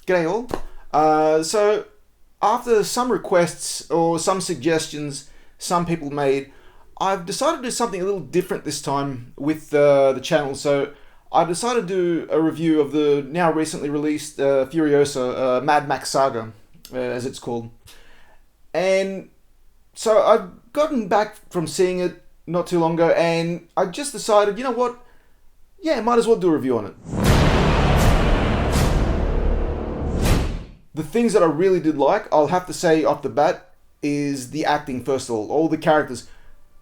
G'day all. So after some requests or some suggestions some people made, I've decided to do something a little different this time with the channel. So I decided to do a review of the now recently released Furiosa, Mad Max Saga, as it's called. And so I've gotten back from seeing it not too long ago, and I just decided, you know what? Yeah, might as well do a review on it. The things that I really did like, I'll have to say off the bat, is the acting first of all the characters,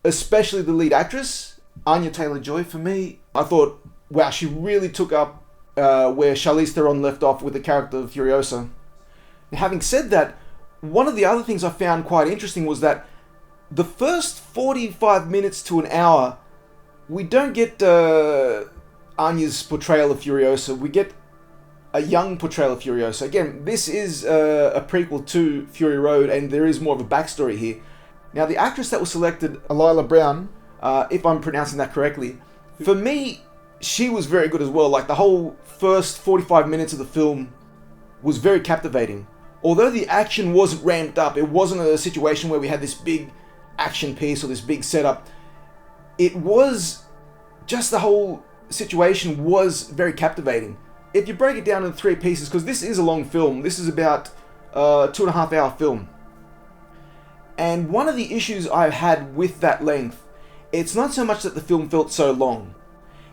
especially the lead actress, Anya Taylor-Joy. For me, I thought, wow, she really took up where Charlize Theron left off with the character of Furiosa. Now, having said that, one of the other things I found quite interesting was that the first 45 minutes to an hour, we don't get Anya's portrayal of Furiosa. We get a young portrayal of Furiosa. Again, this is a prequel to Fury Road, and there is more of a backstory here. Now, the actress that was selected, Alila Brown, if I'm pronouncing that correctly, for me, she was very good as well. Like, the whole first 45 minutes of the film was very captivating. Although the action wasn't ramped up, it wasn't a situation where we had this big action piece or this big setup. It was just, the whole situation was very captivating. If you break it down into three pieces, because this is a long film, this is about a 2.5 hour film. And one of the issues I've had with that length, it's not so much that the film felt so long.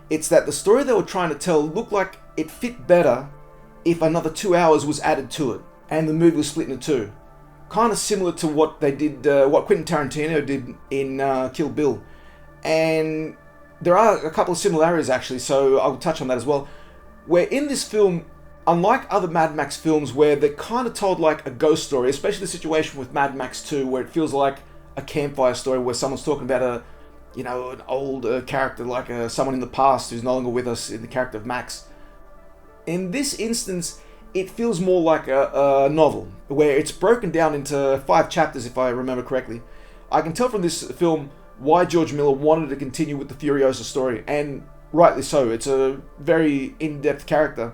It's that the story they were trying to tell looked like it fit better if another 2 hours was added to it, and the movie was split into two. Kind of similar to what they did, what Quentin Tarantino did in Kill Bill. And there are a couple of similarities actually, so I'll touch on that as well. Where in this film, unlike other Mad Max films where they're kind of told like a ghost story, especially the situation with Mad Max 2, where it feels like a campfire story where someone's talking about an old character, like someone in the past who's no longer with us, in the character of Max. In this instance, it feels more like a novel, where it's broken down into 5 chapters, if I remember correctly. I can tell from this film why George Miller wanted to continue with the Furiosa story, and rightly so. It's a very in-depth character,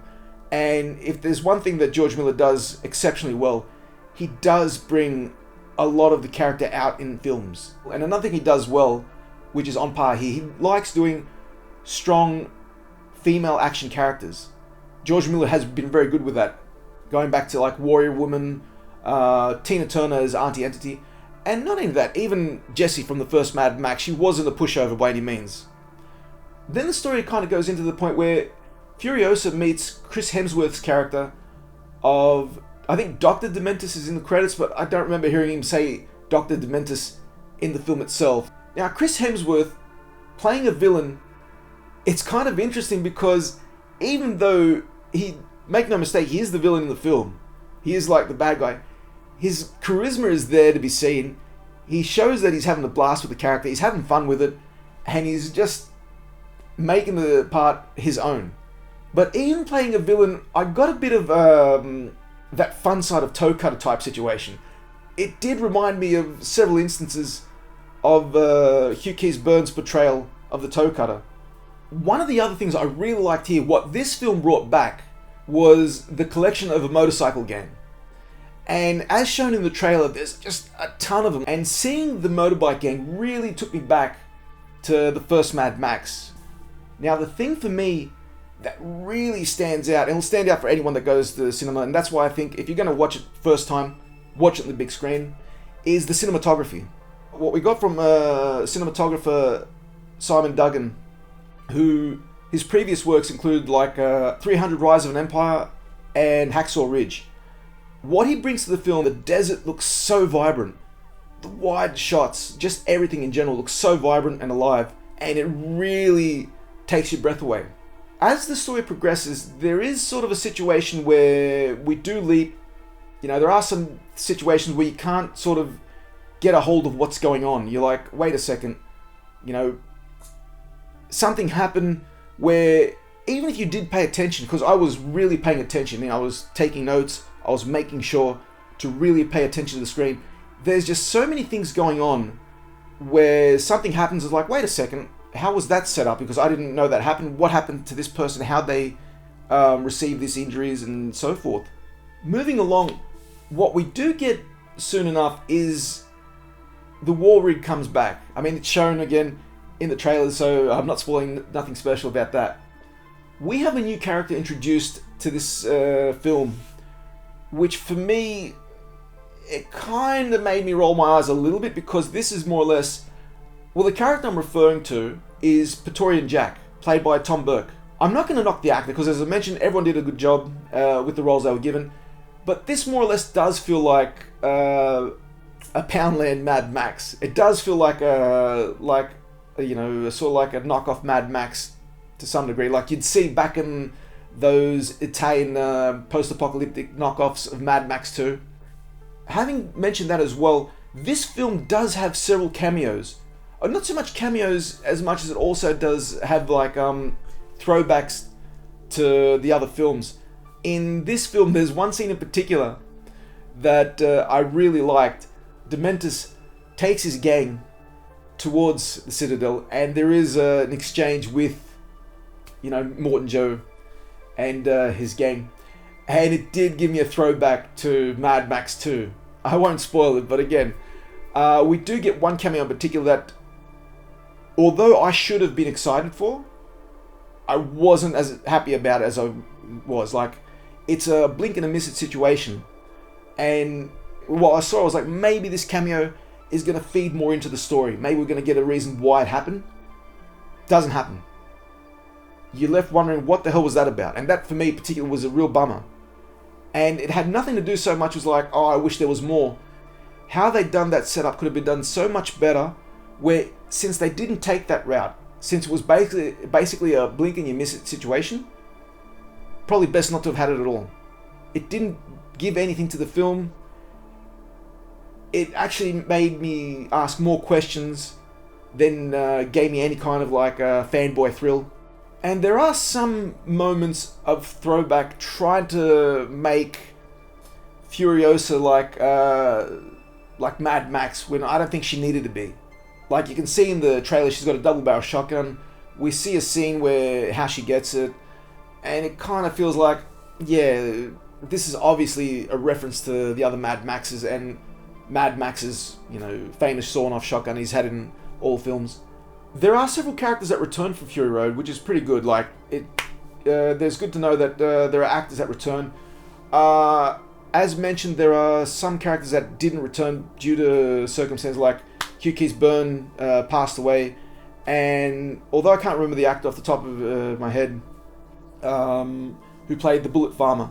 and if there's one thing that George Miller does exceptionally well, he does bring a lot of the character out in films. And another thing he does well, which is on par here, he likes doing strong female action characters. George Miller has been very good with that, going back to like Warrior Woman, Tina Turner as Auntie Entity, and not only that, even Jessie from the first Mad Max, she wasn't a pushover by any means. Then the story kind of goes into the point where Furiosa meets Chris Hemsworth's character of, I think Dr. Dementus is in the credits, but I don't remember hearing him say Dr. Dementus in the film itself. Now, Chris Hemsworth playing a villain, it's kind of interesting because even though make no mistake, he is the villain in the film, he is like the bad guy, his charisma is there to be seen. He shows that he's having a blast with the character, he's having fun with it, and he's just making the part his own. But even playing a villain, I got a bit of that fun side of toe cutter type situation. It did remind me of several instances of Hugh Keays-Byrne's portrayal of the toe cutter. One of the other things I really liked here, what this film brought back, was the collection of a motorcycle gang. And as shown in the trailer, there's just a ton of them. And seeing the motorbike gang really took me back to the first Mad Max. Now, the thing for me that really stands out, and will stand out for anyone that goes to the cinema, and that's why I think if you're going to watch it first time, watch it on the big screen, is the cinematography. What we got from cinematographer Simon Duggan, who his previous works include like 300 Rise of an Empire and Hacksaw Ridge. What he brings to the film, the desert looks so vibrant. The wide shots, just everything in general looks so vibrant and alive, and it really takes your breath away. As the story progresses, there is sort of a situation where we do leap. There are some situations where you can't sort of get a hold of what's going on. You're like, wait a second, something happened where, even if you did pay attention, because I was really paying attention, I was taking notes, I was making sure to really pay attention to the screen. There's just so many things going on where something happens, it's like, wait a second, how was that set up? Because I didn't know that happened. What happened to this person? How they received these injuries and so forth. Moving along, what we do get soon enough is the war rig comes back. I mean, it's shown again in the trailers, so I'm not spoiling nothing special about that. We have a new character introduced to this film, which for me, it kind of made me roll my eyes a little bit, because this is more or less, well, the character I'm referring to is Praetorian Jack, played by Tom Burke. I'm not going to knock the actor, because as I mentioned, everyone did a good job with the roles they were given, but this more or less does feel like a Poundland Mad Max. It does feel like sort of like a knockoff Mad Max to some degree, like you'd see back in those Italian post-apocalyptic knockoffs of Mad Max 2. Having mentioned that as well, this film does have several cameos. Not so much cameos as much as it also does have like throwbacks to the other films. In this film, there's one scene in particular that I really liked. Dementus takes his gang towards the Citadel, and there is an exchange with, Morton Joe and his gang. And it did give me a throwback to Mad Max 2. I won't spoil it, but again, we do get one cameo in particular that, although I should have been excited for, I wasn't as happy about it as I was. Like, it's a blink and a miss it situation. And what I saw, I was like, maybe this cameo is going to feed more into the story. Maybe we're going to get a reason why it happened. Doesn't happen. You're left wondering what the hell was that about. And that, for me, particularly, was a real bummer. And it had nothing to do so much with like, oh, I wish there was more. How they'd done that setup could have been done so much better, where since they didn't take that route, since it was basically a blink and you miss it situation, probably best not to have had it at all. It didn't give anything to the film. It actually made me ask more questions than gave me any kind of like fanboy thrill. And there are some moments of throwback trying to make Furiosa like Mad Max, when I don't think she needed to be. Like, you can see in the trailer, she's got a double barrel shotgun. We see a scene where how she gets it, and it kind of feels like, yeah, this is obviously a reference to the other Mad Maxes, and Mad Max's, famous sawn-off shotgun he's had in all films. There are several characters that return from Fury Road, which is pretty good. Like, there's good to know that there are actors that return. As mentioned, there are some characters that didn't return due to circumstances, like Hugh Keith's Byrne passed away, and although I can't remember the actor off the top of my head who played the Bullet Farmer,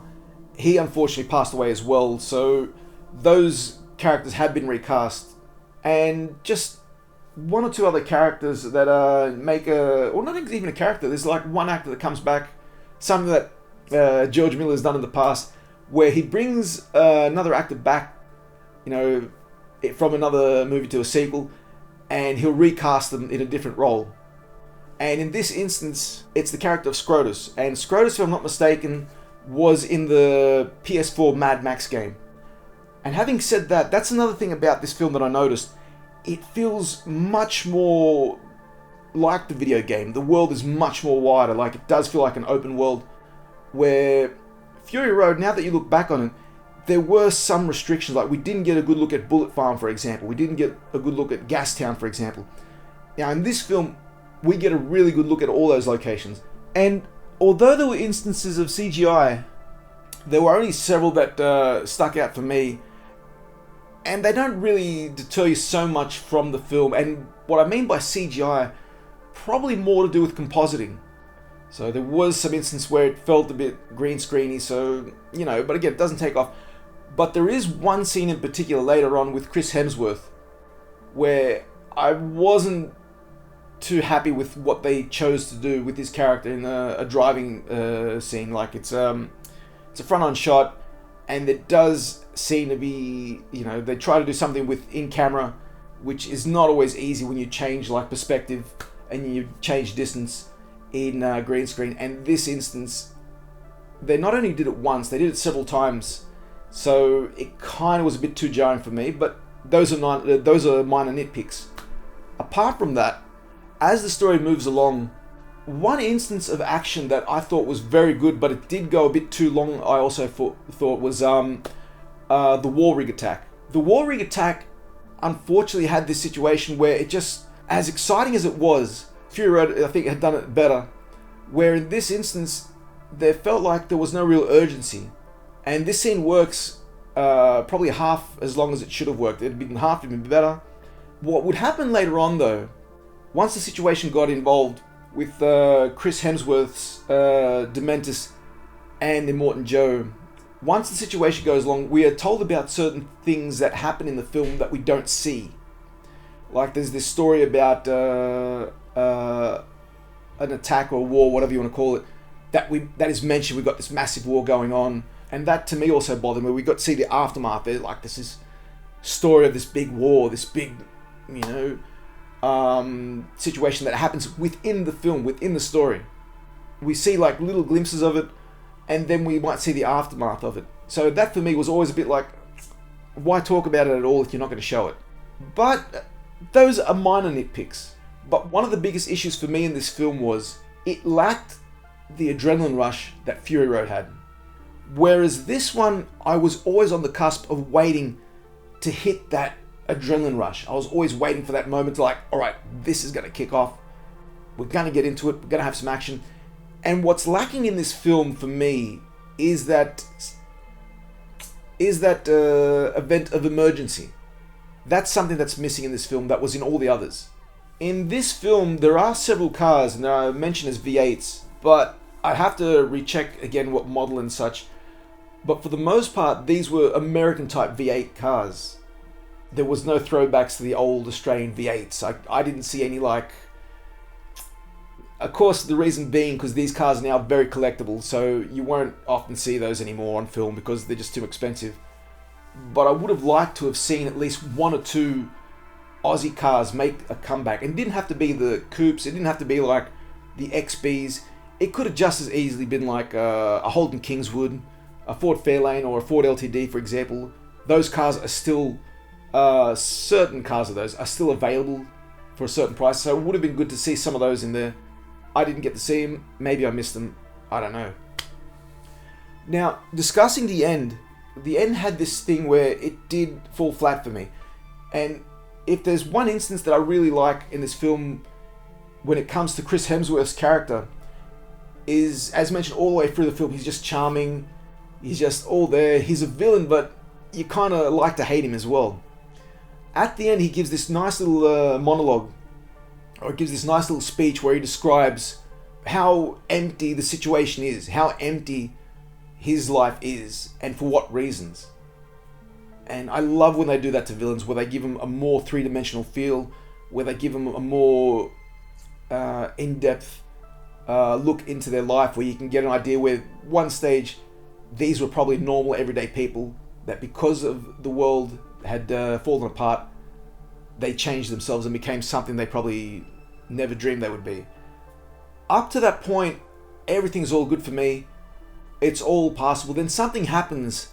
he unfortunately passed away as well. So those characters have been recast, and just one or two other characters that make not even a character. There's like one actor that comes back, something that George Miller has done in the past, where he brings another actor back, from another movie to a sequel, and he'll recast them in a different role. And in this instance, it's the character of Scrotus. And Scrotus, if I'm not mistaken, was in the PS4 Mad Max game. And having said that, that's another thing about this film that I noticed. It feels much more like the video game. The world is much more wider. Like, it does feel like an open world, where Fury Road, now that you look back on it, there were some restrictions. Like, we didn't get a good look at Bullet Farm, for example. We didn't get a good look at Gastown, for example. Now, in this film, we get a really good look at all those locations. And although there were instances of CGI, there were only several that stuck out for me. And they don't really deter you so much from the film. And what I mean by CGI, probably more to do with compositing. So there was some instance where it felt a bit green screeny, so, but again, it doesn't take off. But there is one scene in particular later on with Chris Hemsworth, where I wasn't too happy with what they chose to do with his character in a driving scene. Like, it's a front-on shot, and it does seem to be, they try to do something with in-camera, which is not always easy when you change like perspective and you change distance in green screen. And this instance, they not only did it once, they did it several times, so it kind of was a bit too jarring for me. But those are minor nitpicks. Apart from that, as the story moves along, One instance of action that I thought was very good, but it did go a bit too long, I also thought was the war rig attack. The war rig attack unfortunately had this situation where it just, as exciting as it was, Fury Road I think had done it better, where in this instance there felt like there was no real urgency. And this scene works probably half as long as it should have worked. It'd been half, it'd been better. What would happen later on though, once the situation got involved with Chris Hemsworth's Dementus and Immortan Joe, once the situation goes along, we are told about certain things that happen in the film that we don't see. Like there's this story about an attack or war, whatever you want to call it, that is mentioned. We've got this massive war going on, and that to me also bothered me. We got to see the aftermath. There's like this story of this big war, this big, situation that happens within the film, within the story. We see like little glimpses of it, and then we might see the aftermath of it. So that for me was always a bit like, why talk about it at all if you're not going to show it? But those are minor nitpicks. But one of the biggest issues for me in this film was it lacked the adrenaline rush that Fury Road had. Whereas this one, I was always on the cusp of waiting to hit that adrenaline rush. I was always waiting for that moment to like, all right, this is going to kick off. We're going to get into it. We're going to have some action. And what's lacking in this film for me is that event of emergency. That's something that's missing in this film that was in all the others. In this film, there are several cars, and they are mentioned as V8s, but I have to recheck again what model and such. But for the most part, these were American-type V8 cars. There was no throwbacks to the old Australian V8s. I didn't see any like... Of course, the reason being because these cars are now very collectible, so you won't often see those anymore on film because they're just too expensive. But I would have liked to have seen at least one or two Aussie cars make a comeback. And it didn't have to be the coupes, it didn't have to be like the XBs. It could have just as easily been like a Holden Kingswood, a Ford Fairlane, or a Ford LTD, for example. Those cars are still, certain cars of those are still available for a certain price, so it would have been good to see some of those in there. I didn't get to see them, maybe I missed them, I don't know. Now, discussing the end had this thing where it did fall flat for me. And if there's one instance that I really like in this film when it comes to Chris Hemsworth's character, is, as mentioned all the way through the film, he's just charming, he's just all there, he's a villain, but you kind of like to hate him as well. At the end, he gives this nice little monologue, or gives this nice little speech where he describes how empty the situation is, how empty his life is, and for what reasons. And I love when they do that to villains, where they give them a more three-dimensional feel, where they give them a more in-depth look into their life, where you can get an idea where one stage these were probably normal everyday people that because of the world had fallen apart, they changed themselves and became something they probably never dreamed they would be. Up to that point, everything's all good for me. It's all passable. Then something happens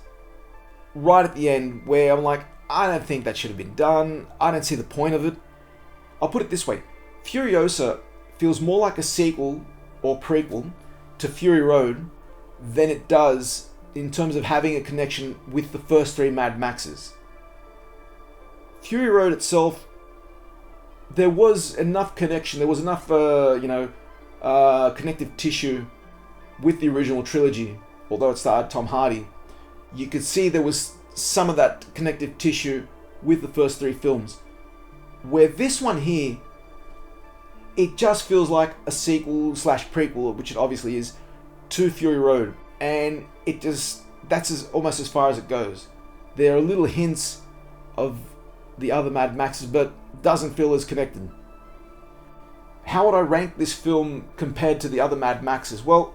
right at the end where I'm like, I don't think that should have been done. I don't see the point of it. I'll put it this way. Furiosa feels more like a sequel or prequel to Fury Road than it does in terms of having a connection with the first three Mad Maxes. Fury Road itself, there was enough connection, there was enough, connective tissue with the original trilogy, although it starred Tom Hardy. You could see there was some of that connective tissue with the first three films. Where this one here, it just feels like a sequel slash prequel, which it obviously is, to Fury Road. And that's almost as far as it goes. There are little hints of the other Mad Maxes, but doesn't feel as connected. How would I rank this film compared to the other Mad Maxes? Well,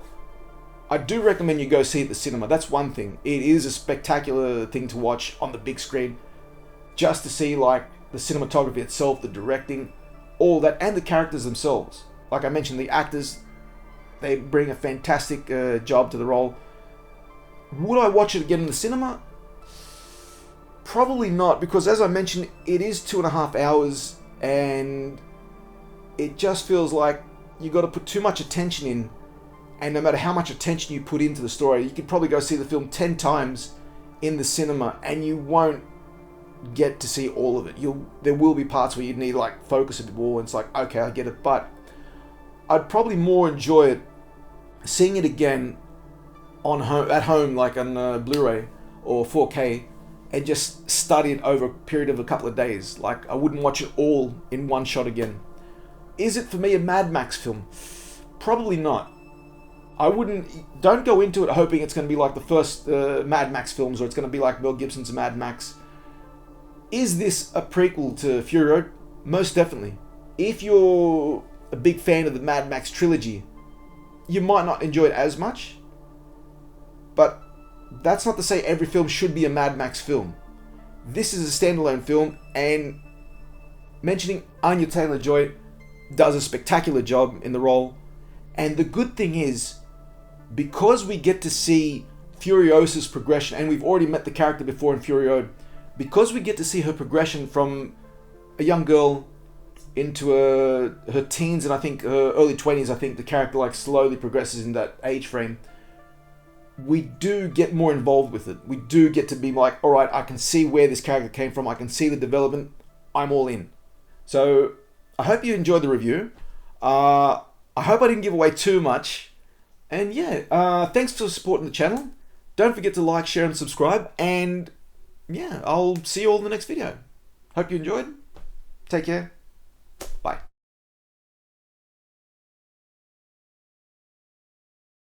I do recommend you go see it at the cinema. That's one thing. It is a spectacular thing to watch on the big screen. Just to see like the cinematography itself, the directing, all that, and the characters themselves. Like I mentioned, the actors, they bring a fantastic job to the role. Would I watch it again in the cinema? Probably not, because as I mentioned, it is 2.5 hours, and it just feels like you got to put too much attention in, and no matter how much attention you put into the story, you could probably go see the film 10 times in the cinema and you won't get to see all of it. There will be parts where you need to like focus a bit more, and it's like, okay, I get it, but I'd probably more enjoy it seeing it again at home, like on Blu-ray or 4K, and just study it over a period of a couple of days. Like, I wouldn't watch it all in one shot again. Is it for me a Mad Max film? Probably not. Don't go into it hoping it's going to be like the first Mad Max films, or it's going to be like Mel Gibson's Mad Max. Is this a prequel to Fury Road? Most definitely. If you're a big fan of the Mad Max trilogy, you might not enjoy it as much, but that's not to say every film should be a Mad Max film. This is a standalone film, and mentioning Anya Taylor-Joy does a spectacular job in the role. And the good thing is, because we get to see Furiosa's progression, and we've already met the character before in Fury Road, because we get to see her progression from a young girl into her teens, and I think her early 20s, I think the character like slowly progresses in that age frame, we do get more involved with it. We do get to be like, alright, I can see where this character came from, I can see the development, I'm all in. So, I hope you enjoyed the review. I hope I didn't give away too much. And yeah, thanks for supporting the channel. Don't forget to like, share, and subscribe. And yeah, I'll see you all in the next video. Hope you enjoyed. Take care.